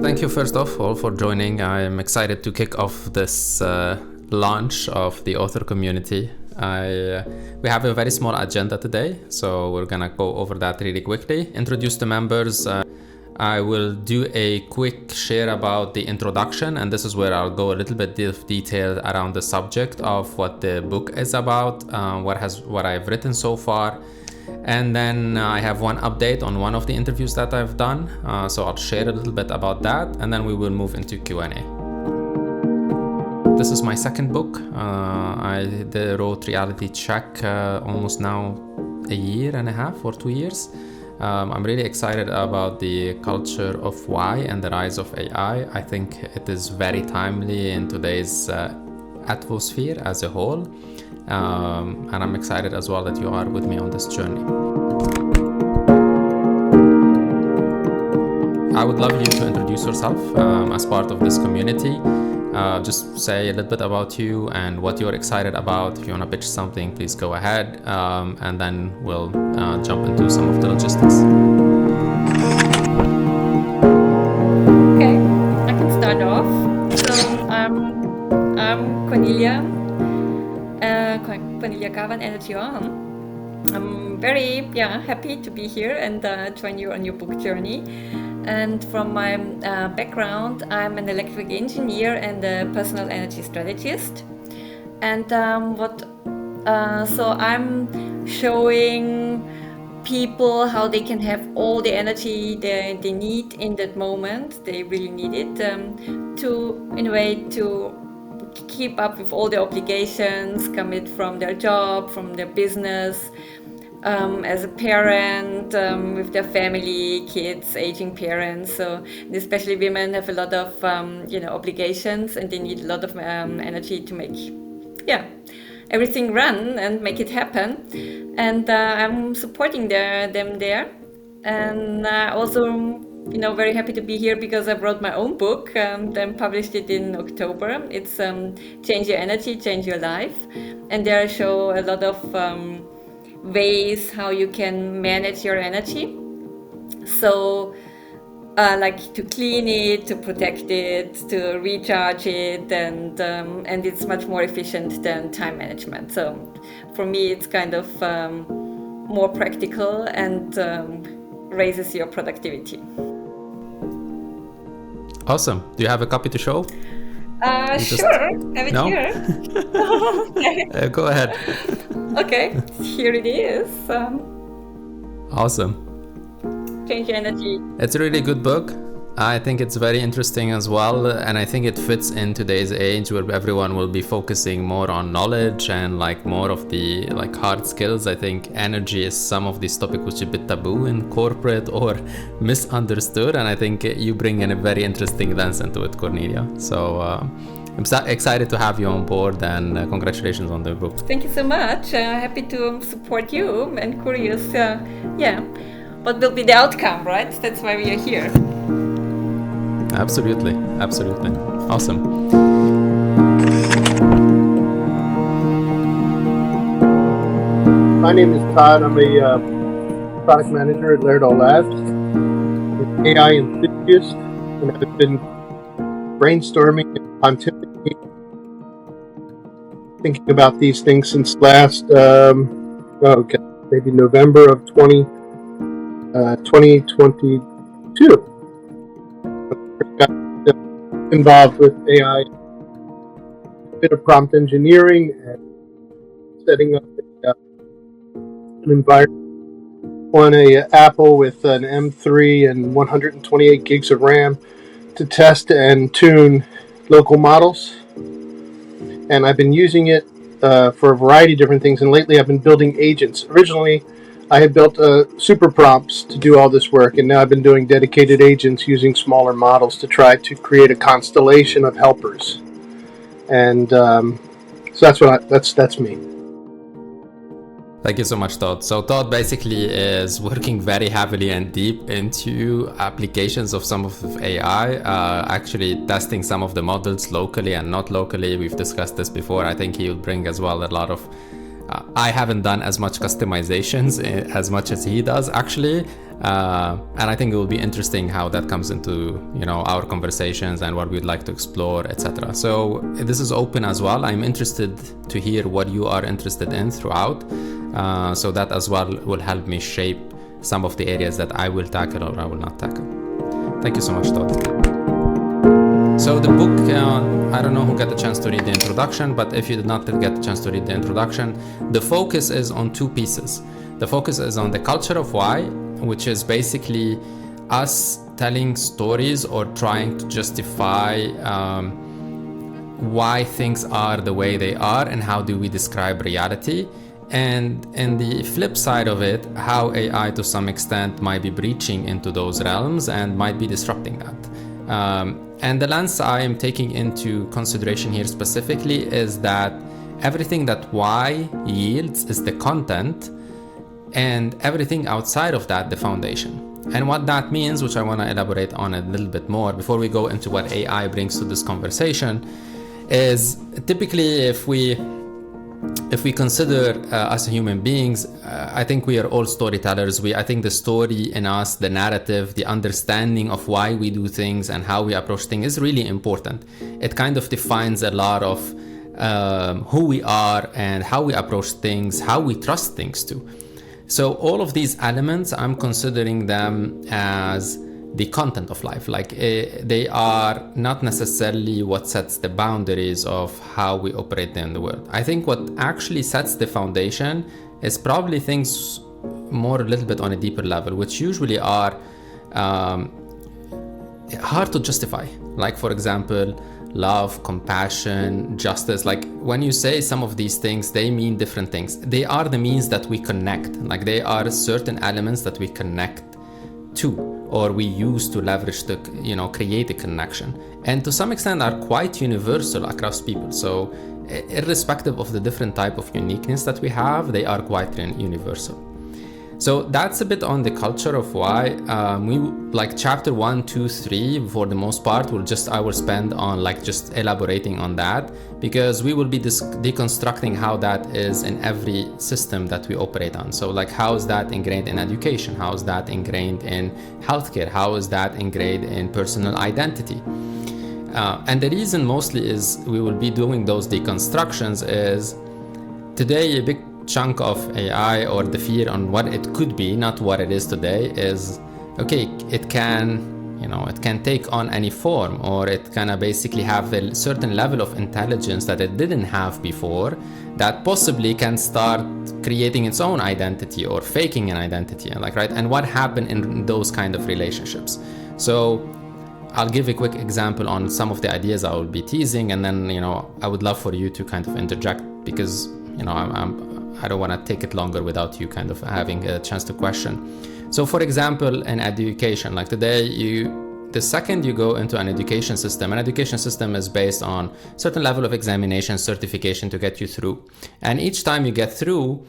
Thank you first of all for joining. I'm excited to kick off this launch of the author community. We have a very small agenda today, so we're gonna go over that really quickly. Introduce the members. I will do a quick share about the introduction, and this is where I'll go a little bit detailed around the subject of what the book is about, what I've written so far. And then I have one update on one of the interviews that I've done, so I'll share a little bit about that, and then we will move into Q&A. This is my second book. I wrote Reality Check almost now a year and a half or 2 years. I'm really excited about the culture of why and the rise of AI. I think it is very timely in today's atmosphere as a whole. And I'm excited as well that you are with me on this journey. I would love you to introduce yourself as part of this community. Just say a little bit about you and what you're excited about. If you want to pitch something, please go ahead, and then we'll jump into some of the logistics. Okay, I can start off. So I'm Cornelia. Cornelia Kavan, Energy On. I'm very happy to be here and join you on your book journey. And from my background, I'm an electric engineer and a personal energy strategist. And so I'm showing people how they can have all the energy they need in that moment. They really need it to keep up with all the obligations coming from their job, from their business, as a parent, with their family, kids, aging parents. So especially women have a lot of obligations, and they need a lot of energy to make everything run and make it happen. And I'm supporting them there, and also very happy to be here because I wrote my own book, then published it in October. It's Change Your Energy, Change Your Life. And there I show a lot of ways how you can manage your energy. So like to clean it, to protect it, to recharge it, and it's much more efficient than time management. So for me, it's kind of more practical and raises your productivity. Awesome. Do you have a copy to show? Sure. Have it here. Okay. Go ahead. Okay. Here it is. Awesome. Change Your Energy. It's a really good book. I think it's very interesting as well, and I think it fits in today's age where everyone will be focusing more on knowledge and more of the hard skills. I think energy is some of these topics which are a bit taboo in corporate or misunderstood, and I think you bring in a very interesting lens into it, Cornelia. So I'm excited to have you on board, and congratulations on the book. Thank you so much. Happy to support you, and curious, what will be the outcome, right? That's why we are here. Absolutely. Awesome. My name is Todd. I'm a product manager at Awadallah Labs. I'm an AI enthusiast, and I've been brainstorming and pontificating, thinking about these things since last, maybe November of 2022. Got involved with AI, a bit of prompt engineering, and setting up an environment on a Apple with an M3 and 128 gigs of RAM to test and tune local models. And I've been using it for a variety of different things, and lately I've been building agents. Originally, I had built super prompts to do all this work, and now I've been doing dedicated agents using smaller models to try to create a constellation of helpers. And so that's me. Thank you so much, Todd. So Todd basically is working very heavily and deep into applications of some of AI, actually testing some of the models locally and not locally. We've discussed this before. I think he'll bring as well a lot of I haven't done as much customizations as much as he does actually, And I think it will be interesting how that comes into, our conversations and what we'd like to explore, etc. So this is open as well. I'm interested to hear what you are interested in throughout. So that as well will help me shape some of the areas that I will tackle or I will not tackle. Thank you so much, Todd. So the book, I don't know who got the chance to read the introduction, but if you did not get the chance to read the introduction, the focus is on two pieces. The focus is on the culture of why, which is basically us telling stories or trying to justify why things are the way they are and how do we describe reality. And the flip side of it, how AI to some extent might be breaching into those realms and might be disrupting that. And the lens I am taking into consideration here specifically is that everything that Y yields is the content, and everything outside of that, the foundation. And what that means, which I want to elaborate on a little bit more before we go into what AI brings to this conversation, is typically if we consider us human beings, I think we are all storytellers. I think the story in us, the narrative, the understanding of why we do things and how we approach things is really important. It kind of defines a lot of who we are and how we approach things, how we trust things too. So all of these elements, I'm considering them as the content of life. Like they are not necessarily what sets the boundaries of how we operate in the world. I think what actually sets the foundation is probably things more a little bit on a deeper level, which usually are hard to justify. Like, for example, love, compassion, justice. Like when you say some of these things, they mean different things. They are the means that we connect. Like they are certain elements that we connect to, or we use to leverage to, create a connection. And to some extent are quite universal across people. So irrespective of the different type of uniqueness that we have, they are quite universal. So that's a bit on the culture of why. We like chapter 1, 2, 3 for the most part I will spend on just elaborating on that, because we will be deconstructing how that is in every system that we operate on. So how is that ingrained in education? How is that ingrained in healthcare? How is that ingrained in personal identity? And the reason mostly is we will be doing those deconstructions is today a big chunk of AI, or the fear on what it could be, not what it is today, is okay, it can take on any form, or it can basically have a certain level of intelligence that it didn't have before, that possibly can start creating its own identity or faking an identity, right? And what happened in those kind of relationships. So I'll give a quick example on some of the ideas I will be teasing, and then I would love for you to kind of interject, because I don't want to take it longer without you kind of having a chance to question. So for example, in education, like today, the second you go into an education system is based on certain level of examination, certification to get you through. And each time you get through,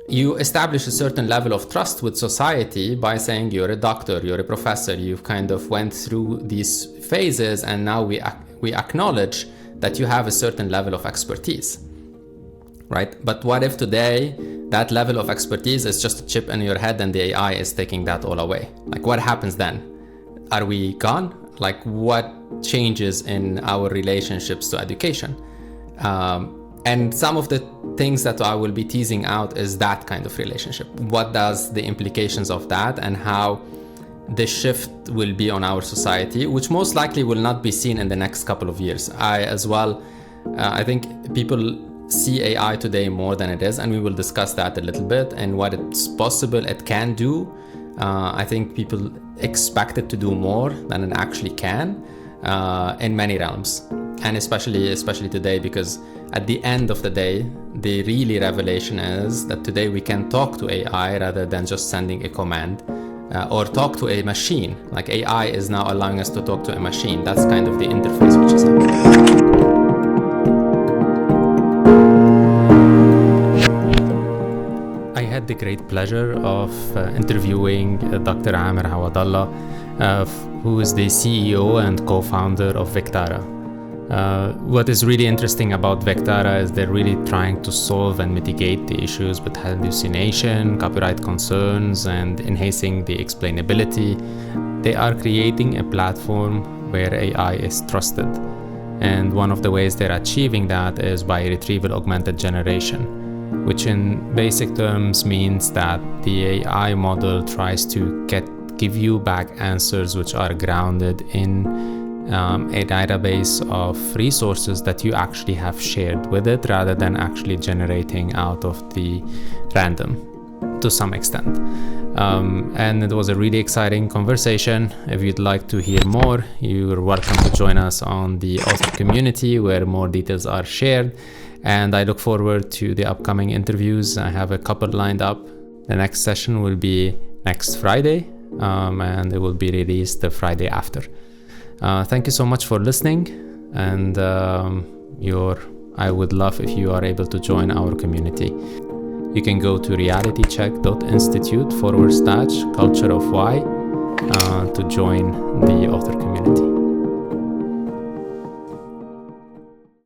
you establish a certain level of trust with society by saying you're a doctor, you're a professor, you've kind of went through these phases, and now we acknowledge that you have a certain level of expertise. Right? But what if today that level of expertise is just a chip in your head and the AI is taking that all away? Like what happens then? Are we gone? Like what changes in our relationships to education? And some of the things that I will be teasing out is that kind of relationship. What does the implications of that and how the shift will be on our society, which most likely will not be seen in the next couple of years. I think people see AI today more than it is, and we will discuss that a little bit and what it's possible it can do. I think people expect it to do more than it actually can in many realms, and especially today, because at the end of the day, the really revelation is that today we can talk to AI rather than just sending a command or talk to a machine. Like AI is now allowing us to talk to a machine. That's kind of the interface which is happening. I had the great pleasure of interviewing Dr. Awadallah, who is the CEO and co-founder of Vectara. What is really interesting about Vectara is they're really trying to solve and mitigate the issues with hallucination, copyright concerns, and enhancing the explainability. They are creating a platform where AI is trusted. And one of the ways they're achieving that is by retrieval augmented generation, which in basic terms means that the AI model tries to give you back answers which are grounded in a database of resources that you actually have shared with it, rather than actually generating out of the random to some extent. And it was a really exciting conversation. If you'd like to hear more, you're welcome to join us on the author community where more details are shared. And I look forward to the upcoming interviews. I have a couple lined up. The next session will be next Friday, and it will be released the Friday after. Thank you so much for listening, and I would love if you are able to join our community. You can go to realitycheck.institute/culture of why to join the author community.